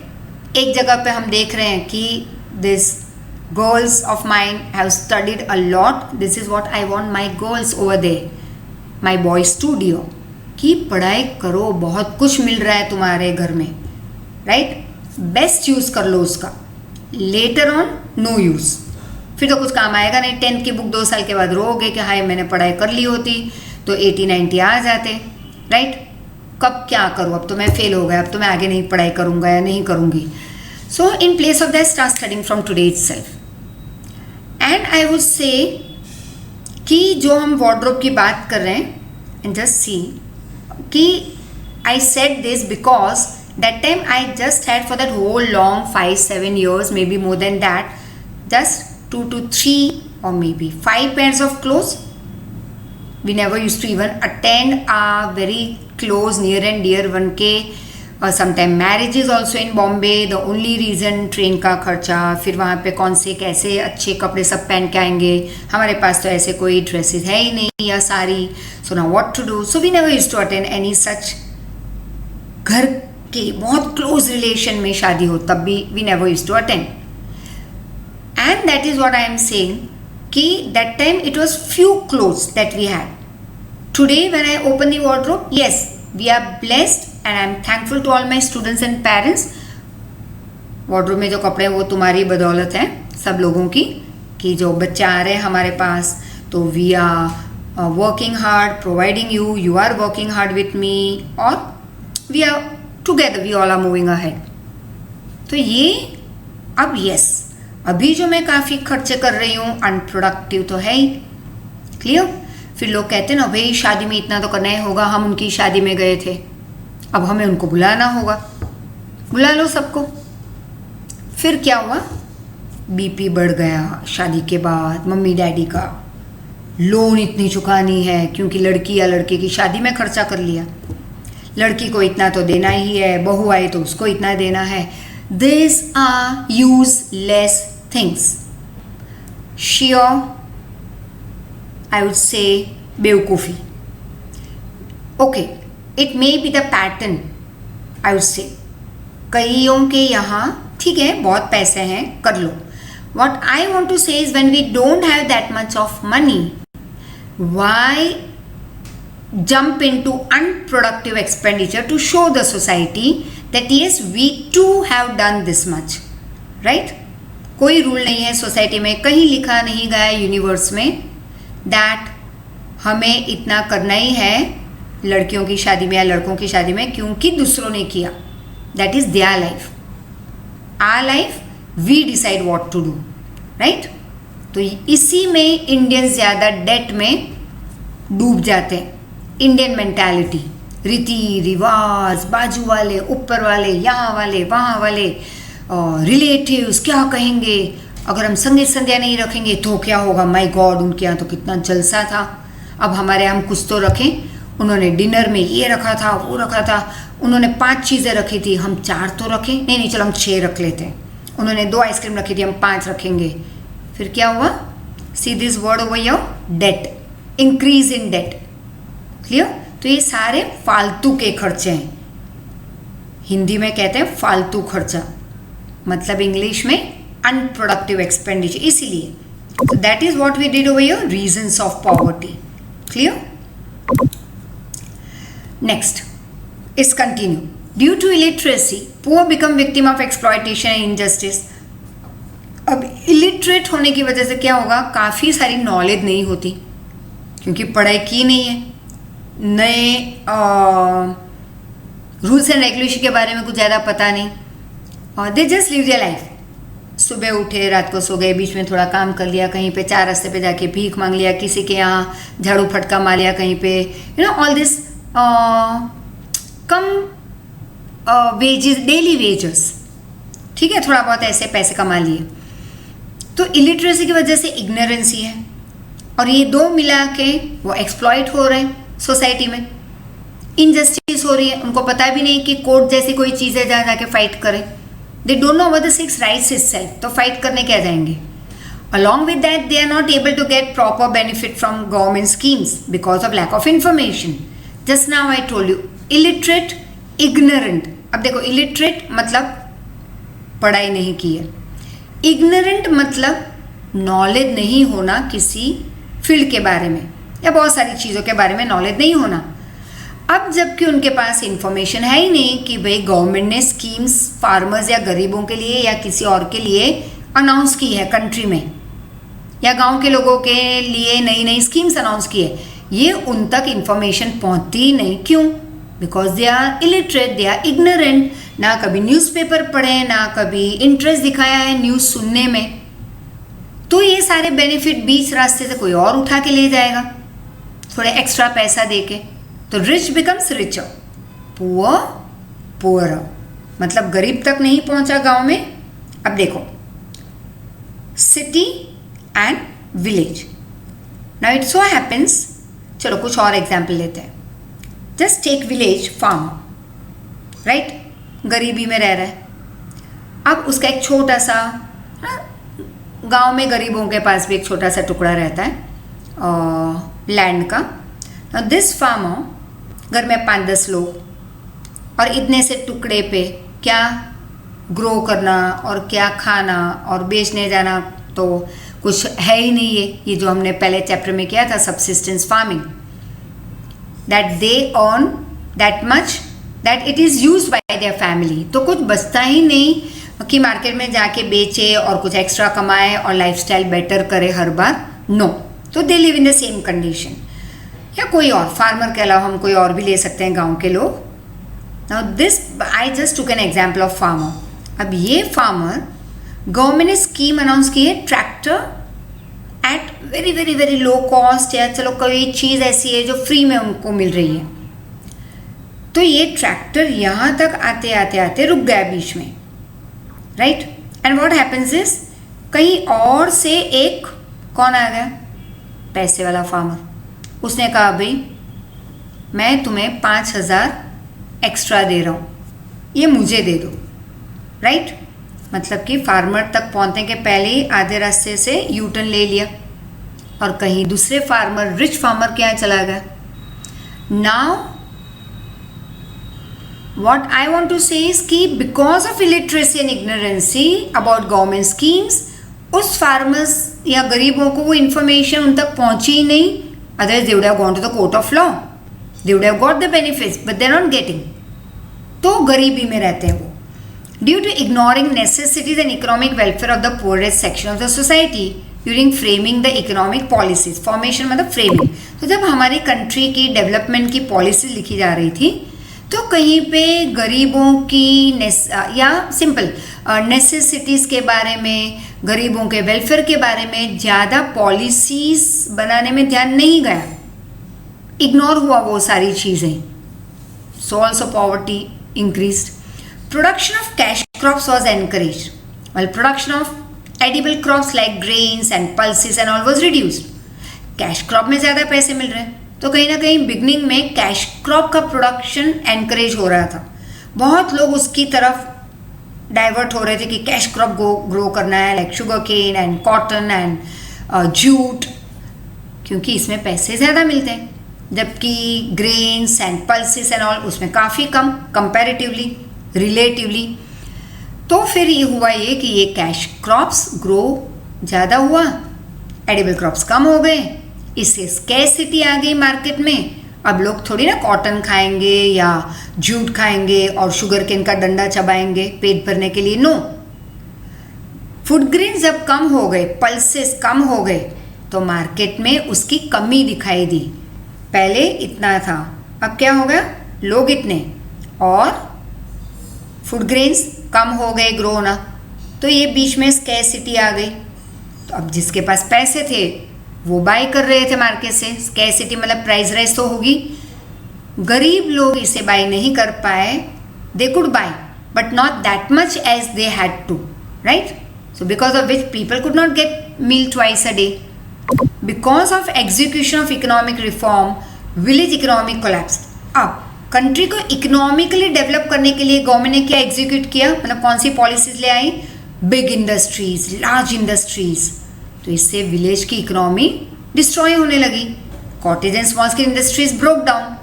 एक जगह पे हम देख रहे हैं कि this girls of mine have studied a lot. This is what I want my girls over there, my boys too dear, कि पढ़ाई करो, बहुत कुछ मिल रहा है तुम्हारे घर में, राइट? बेस्ट यूज़ कर लो उसका, लेटर ऑन नो यूज़, फिर तो कुछ काम आएगा नहीं। 10th की बुक 2 साल के बाद रोओगे कि हाय मैंने पढ़ाई कर ली होती तो 80-90 आ जाते, राइट? कब क्या करूँ, अब तो मैं फेल हो गया, अब तो मैं आगे नहीं पढ़ाई करूँगा या नहीं करूँगी। So in place of that start studying from today itself. And I would say कि जो हम वार्डरोब की बात कर रहे हैं, एंड जस्ट सी कि I said this because that time I just had for that whole long 5-7 years, maybe more than that, just 2 to 3 or maybe 5 pairs of clothes. We never used to even attend a very close near and dear one के sometime marriages also in Bombay. The only reason train का खर्चा, फिर वहाँ पे कौन से कैसे अच्छे कपड़े सब पहन के आएंगे, हमारे पास तो ऐसे कोई ड्रेसेस है ही नहीं या sari, so now what to do? So we never used to attend any such घर कि बहुत क्लोज रिलेशन में शादी हो, तब भी we never used to attend. And that is what I am saying कि that time it was few clothes that we had. Today when I open the wardrobe, yes we are blessed and I am thankful to all my students and parents. Wardrobe में जो कपड़े हैं वो तुम्हारी बदौलत है, सब लोगों की, कि जो बच्चे आ रहे हैं हमारे पास, तो we are working hard providing you, you are working hard with me, और we are together, we all are moving ahead. तो ये अब यस, अभी जो मैं काफ़ी खर्चे कर रही हूँ अनप्रोडक्टिव तो है ही, क्लियर? फिर लोग कहते हैं ना भाई शादी में इतना तो करना ही होगा, हम उनकी शादी में गए थे, अब हमें उनको बुलाना होगा, बुला लो सबको। फिर क्या हुआ, बीपी बढ़ गया शादी के बाद, मम्मी डैडी का लोन इतनी चुकानी है क्योंकि लड़की या लड़के की शादी में खर्चा कर लिया, लड़की को इतना तो देना ही है, बहू आई तो उसको इतना देना है। This are useless things, sure I would say बेवकूफ़ी। Okay, it may be the pattern, I would say कईयों के यहाँ ठीक है बहुत पैसे हैं, कर लो। What I want to say is when we don't have that much of money, why jump into unproductive expenditure to show the society that yes we too have done this much, right? कोई रूल नहीं है सोसाइटी में, कहीं लिखा नहीं गया यूनिवर्स में दैट हमें इतना करना ही है लड़कियों की शादी में या लड़कों की शादी में क्योंकि दूसरों ने किया। That is their life, our life we decide what to do, right? तो इसी में इंडियंस ज़्यादा डेट में डूब जाते हैं। इंडियन मेंटालिटी, रीति रिवाज, बाजू वाले, ऊपर वाले, यहाँ वाले, वहाँ वाले, रिलेटिव्स क्या कहेंगे, अगर हम संगीत संध्या नहीं रखेंगे तो क्या होगा, माय गॉड उनके यहाँ तो कितना जलसा था, अब हमारे यहाँ हम कुछ तो रखें, उन्होंने डिनर में ये रखा था वो रखा था, उन्होंने 5 चीज़ें रखी थी हम 4 तो रखें, नहीं चलो हम 6 रख लेते हैं, उन्होंने 2 आइसक्रीम रखी थी हम 5 रखेंगे। फिर क्या हुआ, see this word over your, debt, increase in debt, clear? तो ये सारे फालतू के खर्चे हैं, हिंदी में कहते हैं फालतू खर्चा, मतलब इंग्लिश में अनप्रोडक्टिव एक्सपेंडिचर। इसीलिए that is what we did over your reasons of poverty, clear? Next is continue, due to illiteracy poor become victim of exploitation and injustice. अब इलिटरेट होने की वजह से क्या होगा, काफ़ी सारी नॉलेज नहीं होती क्योंकि पढ़ाई की नहीं है, नए रूल्स एंड रेगुलेशन के बारे में कुछ ज़्यादा पता नहीं, और they just live their life. सुबह उठे, रात को सो गए, बीच में थोड़ा काम कर लिया, कहीं पे 4 रास्ते पे जाके भीख मांग लिया, किसी के यहाँ झाड़ू फटका मार लिया, कहीं पे you know all this come wages, daily wages, ठीक है, थोड़ा बहुत ऐसे पैसे कमा लिए। तो इलिटरेसी की वजह से इग्नोरेंसी है, और ये दो मिला के वो एक्सप्लॉइट हो रहे हैं सोसाइटी में, इनजस्टिस हो रही है, उनको पता भी नहीं कि कोर्ट जैसी कोई चीज़ है जहाँ जाके फाइट करें, they don't know about the 6 rights itself, तो फाइट करने क्या जाएंगे। Along with that, they are not able to get proper benefit from government schemes because of lack of information. Just now I told you, illiterate, ignorant. अब देखो illiterate मतलब पढ़ाई नहीं की है, ignorant मतलब नॉलेज नहीं होना किसी फील्ड के बारे में या बहुत सारी चीज़ों के बारे में नॉलेज नहीं होना। अब जबकि उनके पास इंफॉर्मेशन है ही नहीं कि भाई गवर्नमेंट ने स्कीम्स फार्मर्स या गरीबों के लिए या किसी और के लिए अनाउंस की है कंट्री में, या गांव के लोगों के लिए नई नई स्कीम्स अनाउंस की है, ये उन तक इंफॉर्मेशन पहुंचती ही नहीं। क्यों? Because they are illiterate, they are ignorant. ना कभी न्यूज़पेपर पढ़े, ना कभी इंटरेस्ट दिखाया है न्यूज़ सुनने में। तो ये सारे बेनिफिट बीच रास्ते से कोई और उठा के ले जाएगा थोड़े एक्स्ट्रा पैसा दे के। तो rich becomes richer, poor poor, मतलब गरीब तक नहीं पहुंचा गांव में। अब देखो city and village. Now it so happens, चलो कुछ और एग्जाम्पल लेते हैं। Just take village farm, right, गरीबी में रह रहा है। अब उसका एक छोटा सा, गांव में गरीबों के पास भी एक छोटा सा टुकड़ा रहता है लैंड का। दिस फार्मर, घर में 5-10 लोग, और इतने से टुकड़े पे क्या ग्रो करना और क्या खाना और बेचने जाना तो कुछ है ही नहीं है। ये जो हमने पहले चैप्टर में किया था subsistence farming, that they earn that much that it is use by their family. तो कुछ बचता ही नहीं कि मार्केट में जाके बेचे और कुछ एक्स्ट्रा कमाए और लाइफस्टाइल बेटर करे हर बार। नो, तो दे live in the same condition. या कोई और फार्मर के अलावा हम कोई और भी ले सकते हैं गांव के लोग। Now this I just took an example of farmer. अब ये फार्मर, गवर्नमेंट ने स्कीम अनाउंस की है tractor at very very very low cost, या चलो कोई चीज़ ऐसी है जो फ्री में उनको मिल रही है। तो ये ट्रैक्टर यहाँ तक आते आते आते रुक गया बीच में, right. And what happens is, कहीं और से एक कौन आ गया, पैसे वाला फार्मर। उसने कहा भाई मैं तुम्हें 5,000 एक्स्ट्रा दे रहा हूँ, ये मुझे दे दो, राइट। मतलब कि फार्मर तक पहुँचने के पहले ही आधे रास्ते से यू टर्न ले लिया और कहीं दूसरे फार्मर, रिच फार्मर के यहाँ चला गया। Now what I want to say is कि because of illiteracy and ignorancy about government schemes, उस फार्मर्स या गरीबों को वो इन्फॉर्मेशन उन तक पहुंची ही नहीं। Otherwise they would have gone to the court of law, they would have got the benefits, but they're not getting। तो गरीबी में रहते हैं वो, due to ignoring necessities and economic welfare of the poorest section of the society during framing the economic policies। Formation मतलब फ्रेमिंग। तो जब हमारी कंट्री की डेवलपमेंट की पॉलिसी लिखी जा रही थी तो कहीं पे गरीबों की या सिंपल नेसेसिटीज़ के बारे में, गरीबों के वेलफेयर के बारे में ज़्यादा पॉलिसीज़ बनाने में ध्यान नहीं गया, इग्नोर हुआ वो सारी चीज़ें। So also poverty increased. Production of cash crops was encourage, well production of edible crops like grains and pulses and all was reduced. Cash crop में ज़्यादा पैसे मिल रहे हैं, तो कहीं ना कहीं बिगनिंग में कैश क्रॉप का प्रोडक्शन एनकरेज हो रहा था। बहुत लोग उसकी तरफ डाइवर्ट हो रहे थे कि कैश क्रॉप ग्रो करना है, like sugar cane and cotton and jute, क्योंकि इसमें पैसे ज़्यादा मिलते हैं। जबकि grains and pulses and all उसमें काफ़ी कम कंपैरेटिवली, रिलेटिवली। तो फिर ये हुआ ये कि ये कैश क्रॉप्स ग्रो ज़्यादा हुआ, एडिबल क्रॉप्स कम हो गए, इससे स्कैरसिटी आ गई मार्केट में। अब लोग थोड़ी ना कॉटन खाएंगे या जूट खाएंगे और शुगर केन का डंडा चबाएंगे पेट भरने के लिए, नो। फूड ग्रेन जब कम हो गए, पल्सेस कम हो गए, तो मार्केट में उसकी कमी दिखाई दी। पहले इतना था, अब क्या हो गया, लोग इतने और फूड ग्रेन्स कम हो गए ग्रो होना, तो ये बीच में स्कैरसिटी आ गई। तो अब जिसके पास पैसे थे वो बाय कर रहे थे मार्केट से। स्कैरसिटी मतलब प्राइस राइज तो होगी। गरीब लोग इसे बाय नहीं कर पाए, they could buy but not that much as they had to, right. So because of which people could not get meal twice a day. Because of execution of economic reform, village economic collapse. अब कंट्री को इकोनॉमिकली डेवलप करने के लिए गवर्नमेंट ने क्या एग्जीक्यूट किया, मतलब कौन सी पॉलिसीज ले आई, बिग इंडस्ट्रीज, लार्ज इंडस्ट्रीज। तो इससे विलेज की इकोनॉमी डिस्ट्रॉय होने लगी। Cottage and small scale industries broke down,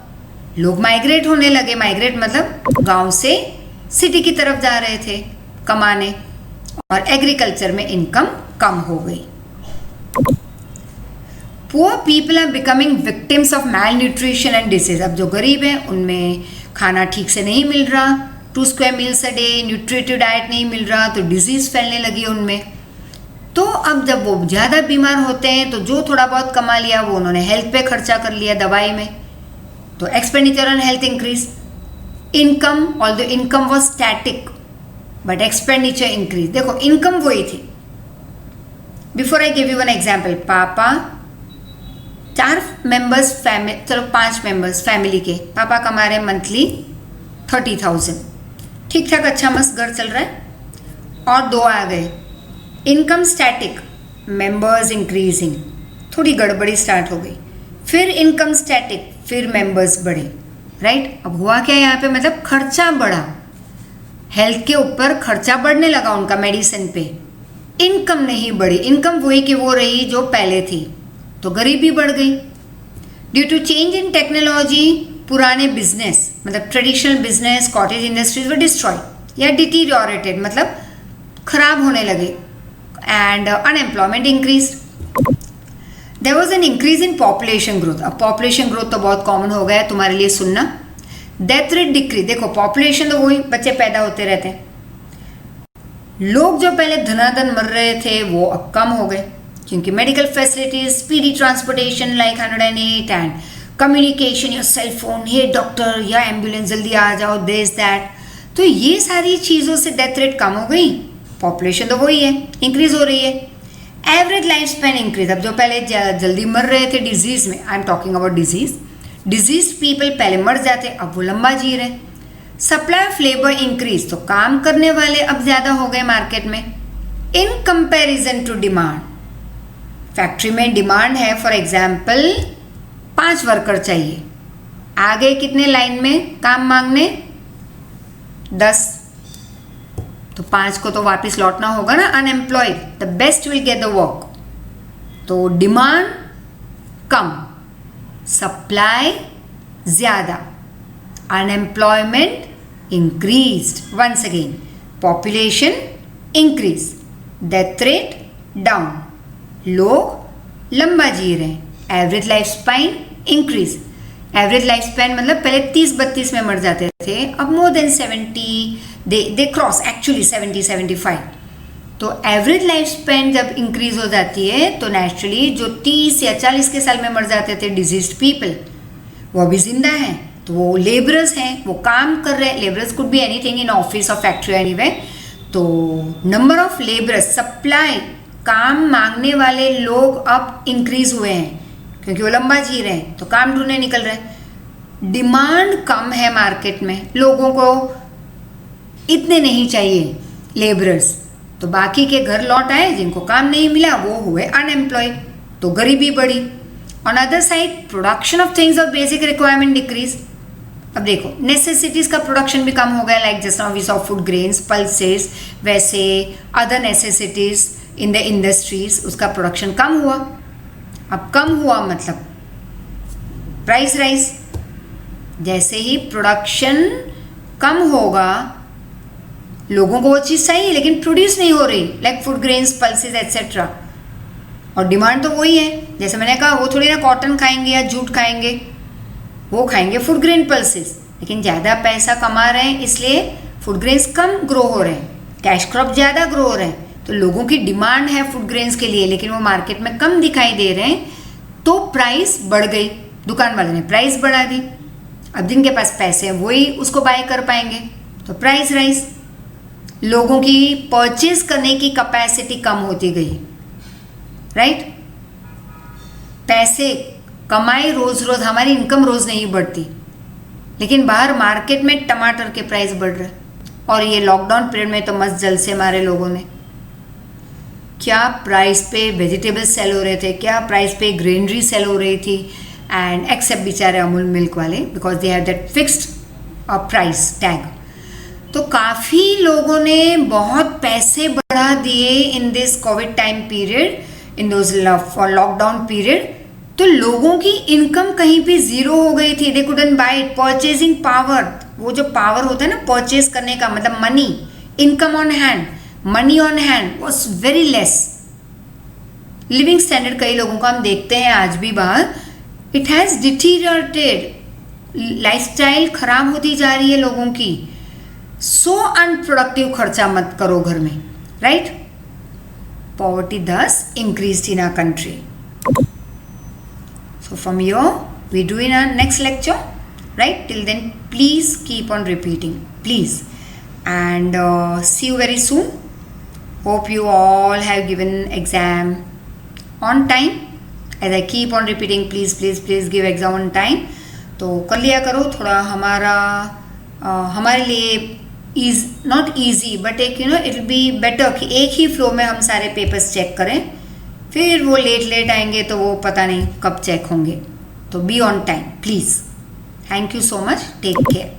लोग माइग्रेट होने लगे। माइग्रेट मतलब गांव से सिटी की तरफ जा रहे थे कमाने, और एग्रीकल्चर में इनकम कम हो गई। Poor people are becoming victims of malnutrition and disease. अब जो गरीब हैं उनमें खाना ठीक से नहीं मिल रहा, 2 square meals a day, nutritive diet नहीं मिल रहा, तो डिजीज फैलने लगी उनमें। तो अब जब वो ज़्यादा बीमार होते हैं तो जो थोड़ा बहुत कमा लिया वो उन्होंने हेल्थ पे खर्चा कर लिया, दवाई में, तो expenditure on health increase. Income, although income was static but expenditure increase. देखो इनकम वही थी। Before I give you one example, पापा 4 मेंबर्स फैमिली, चलो 5 मेंबर्स फैमिली के, पापा कमा रहे मंथली 30,000, ठीक ठाक अच्छा मस्त घर चल रहा है, और 2 आ गए, इनकम स्टैटिक, मेंबर्स इंक्रीजिंग, थोड़ी गड़बड़ी स्टार्ट हो गई, फिर इनकम स्टैटिक, फिर मेंबर्स बढ़े, राइट। अब हुआ क्या यहाँ पे, मतलब खर्चा बढ़ा, हेल्थ के ऊपर खर्चा बढ़ने लगा उनका, मेडिसिन पे, इनकम नहीं बढ़ी, इनकम वही की वो रही जो पहले थी, तो गरीबी बढ़ गई। Due to change in technology, पुराने बिजनेस मतलब traditional business, cottage industries were destroy या डिटीरियोरेटेड, मतलब खराब होने लगे, and unemployment increase. There was an increase in population growth. अब पॉपुलेशन ग्रोथ तो बहुत कॉमन हो गया है तुम्हारे लिए सुनना। डेथ रेट डिक्रीज, देखो पॉपुलेशन तो वही, बच्चे पैदा होते रहते हैं, लोग जो पहले धनाधन मर रहे थे वो अब कम हो गए, क्योंकि medical facilities, speedy transportation like 108 and communication, your cell phone, ये डॉक्टर या एम्बुलेंस जल्दी आ जाओ, दिस दैट, तो ये सारी चीज़ों से डेथ रेट कम हो गई, पॉपुलेशन तो वही है, इंक्रीज हो रही है। एवरेज लाइफ स्पैन इंक्रीज, अब जो पहले जल्दी मर रहे थे डिजीज में, I am talking about disease people पहले मर जाते, अब वो लंबा जी रहे। सप्लाई ऑफ लेबर इंक्रीज, तो काम करने वाले अब ज्यादा हो गए मार्केट में, in comparison to demand. Factory में डिमांड है फॉर एग्जाम्पल 5 वर्कर चाहिए, आ गए कितने लाइन में काम मांगने, 10, तो 5 को तो वापस लौटना होगा ना, unemployed, the best will get the work. तो डिमांड कम, सप्लाई ज्यादा, unemployment increased, once again population increase, death rate down, लोग लंबा जी रहे हैं, average life span increase. Average life span मतलब पहले 30-32 में मर जाते थे, अब more than 70, they cross actually 70-75। तो एवरेज लाइफ स्पैन जब इंक्रीज हो जाती है तो नेचुरली जो 30 या 40 के साल में मर जाते थे डिजीज्ड पीपल, वो अभी जिंदा हैं, तो वो लेबरर्स हैं, वो काम कर रहे हैं, labourers could be anything in office और फैक्ट्री एनीवे, तो नंबर ऑफ लेबरर्स, सप्लाई, काम मांगने वाले लोग अब इंक्रीज हुए हैं, क्योंकि वो लंबा जी रहे हैं, तो काम ढूंढने निकल रहे हैं। डिमांड कम है मार्केट में, लोगों को इतने नहीं चाहिए लेबरर्स, तो बाकी के घर लौट आए, जिनको काम नहीं मिला वो हुए अनएम्प्लॉयड, तो गरीबी बढ़ी। On other side production of things of basic requirement decrease. अब देखो नेसेसिटीज का प्रोडक्शन भी कम हो गया, like just now we saw food grains, pulses, वैसे other necessities in the industries, उसका प्रोडक्शन कम हुआ। अब कम हुआ मतलब प्राइस राइज, जैसे ही प्रोडक्शन कम होगा लोगों को वो चीज़ चाहिए लेकिन प्रोड्यूस नहीं हो रही, like food grains, pulses etcetera, और डिमांड तो वही है। जैसे मैंने कहा वो थोड़ी ना कॉटन खाएंगे या जूट खाएंगे, वो खाएंगे फूड ग्रेन पल्सेस, लेकिन ज़्यादा पैसा कमा रहे हैं इसलिए फूड ग्रेन्स कम ग्रो हो रहे हैं, कैश क्रॉप ज़्यादा ग्रो हो रहे हैं, तो लोगों की डिमांड है फूड ग्रेन्स के लिए लेकिन वो मार्केट में कम दिखाई दे रहे हैं, तो प्राइस बढ़ गई, दुकान वाले ने प्राइस बढ़ा दी। अब जिनके पास पैसे हैं वही उसको बाय कर पाएंगे, तो प्राइस राइज, लोगों की परचेज करने की कैपेसिटी कम होती गई, राइट। पैसे कमाई रोज रोज, हमारी इनकम रोज नहीं बढ़ती, लेकिन बाहर मार्केट में टमाटर के प्राइस बढ़ रहे, और ये लॉकडाउन पीरियड में तो मस्त जल से मारे लोगों ने, क्या प्राइस पे वेजिटेबल्स सेल हो रहे थे, क्या प्राइस पे ग्रेनरी सेल हो रही थी, एंड एक्सेप्ट बेचारे अमूल मिल्क वाले, because they have that fixed price tag. तो काफ़ी लोगों ने बहुत पैसे बढ़ा दिए in this Covid time period, in those lockdown period, तो लोगों की इनकम कहीं पे जीरो हो गई थी, they couldn't buy it, purchasing power, वो जो पावर होता है ना परचेज करने का, मतलब money, income on hand, money on hand was very less, living standard कई लोगों का हम देखते हैं आज भी बाहर, इट हैज़ डिटीरियरेटेड, लाइफस्टाइल खराब होती जा रही है लोगों की. सो अनप्रोडक्टिव खर्चा मत करो घर में, right? Poverty thus increased in our country. So from here we do in our next lecture, right? Till then please keep on repeating, please, and see you very soon. Hope you all have given exam on time. As I keep on repeating, please please please give exam on time. तो कर लिया करो थोड़ा. हमारे लिए इज नॉट ईजी बट एक इट विल बी बेटर कि एक ही फ्लो में हम सारे पेपर्स चेक करें. फिर वो लेट आएंगे तो वो पता नहीं कब चेक होंगे. तो be on time please. Thank you so much. Take care.